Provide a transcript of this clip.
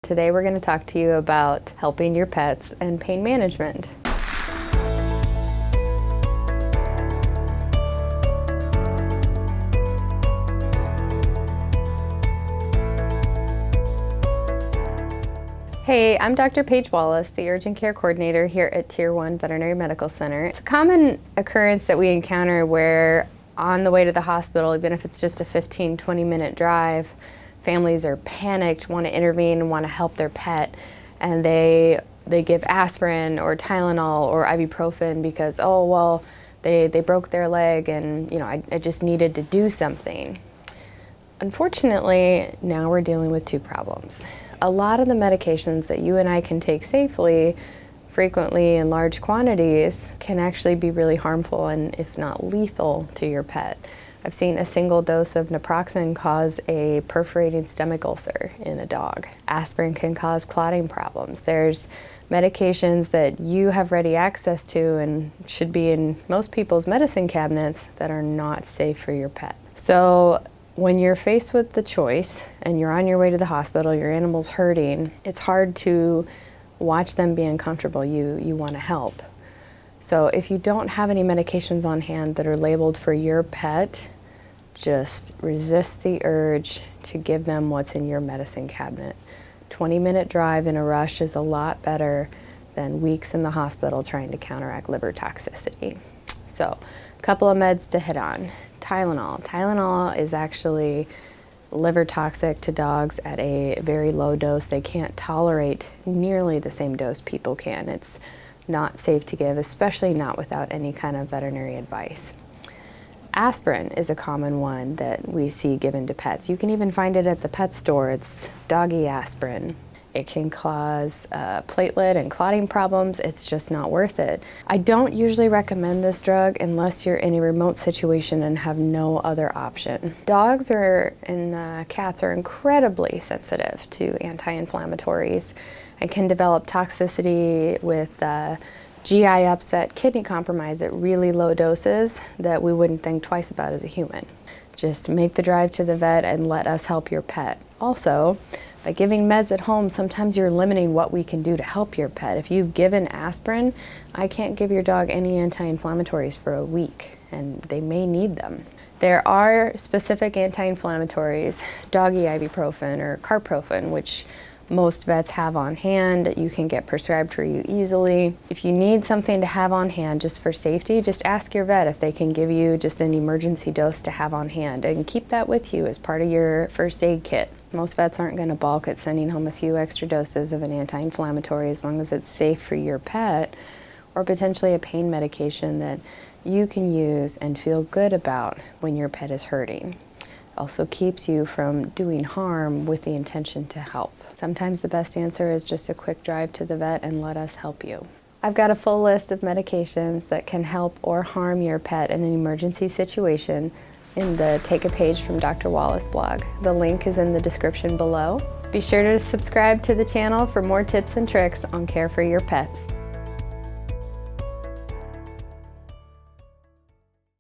today we're going to talk to you about helping your pets and pain management. Hey, I'm Dr. Paige Wallace, the Urgent Care Coordinator here at Tier 1 Veterinary Medical Center. It's a common occurrence that we encounter where on the way to the hospital, even if it's just a 15-20 minute drive, families are panicked, want to intervene, want to help their pet, and they give aspirin or Tylenol or ibuprofen because, oh, well, they broke their leg and I just needed to do something. Unfortunately, now we're dealing with two problems. A lot of the medications that you and I can take safely, frequently in large quantities, can actually be really harmful and, if not lethal, to your pet. I've seen a single dose of naproxen cause a perforating stomach ulcer in a dog. Aspirin can cause clotting problems. There's medications that you have ready access to and should be in most people's medicine cabinets that are not safe for your pet. So when you're faced with the choice and you're on your way to the hospital, your animal's hurting, it's hard to watch them be uncomfortable. You want to help. So if you don't have any medications on hand that are labeled for your pet, just resist the urge to give them what's in your medicine cabinet. 20-minute drive in a rush is a lot better than weeks in the hospital trying to counteract liver toxicity. So, a couple of meds to hit on. Tylenol. Tylenol is actually liver toxic to dogs at a very low dose. They can't tolerate nearly the same dose people can. It's not safe to give, especially not without any kind of veterinary advice. Aspirin is a common one that we see given to pets. You can even find it at the pet store. It's doggy aspirin. It can cause platelet and clotting problems. It's just not worth it. I don't usually recommend this drug unless you're in a remote situation and have no other option. Dogs and cats are incredibly sensitive to anti-inflammatories and can develop toxicity with GI upset, kidney compromise at really low doses that we wouldn't think twice about as a human. Just make the drive to the vet and let us help your pet. Also, by giving meds at home, sometimes you're limiting what we can do to help your pet. If you've given aspirin, I can't give your dog any anti-inflammatories for a week, and they may need them. There are specific anti-inflammatories, doggy ibuprofen or carprofen, which most vets have on hand. You can get prescribed for you easily. If you need something to have on hand just for safety, just ask your vet if they can give you just an emergency dose to have on hand, and keep that with you as part of your first aid kit. Most vets aren't going to balk at sending home a few extra doses of an anti-inflammatory as long as it's safe for your pet, or potentially a pain medication that you can use and feel good about when your pet is hurting. It also keeps you from doing harm with the intention to help. Sometimes the best answer is just a quick drive to the vet and let us help you. I've got a full list of medications that can help or harm your pet in an emergency situation in the Take a Page from Dr. Wallace blog. The link is in the description below. Be sure to subscribe to the channel for more tips and tricks on care for your pets.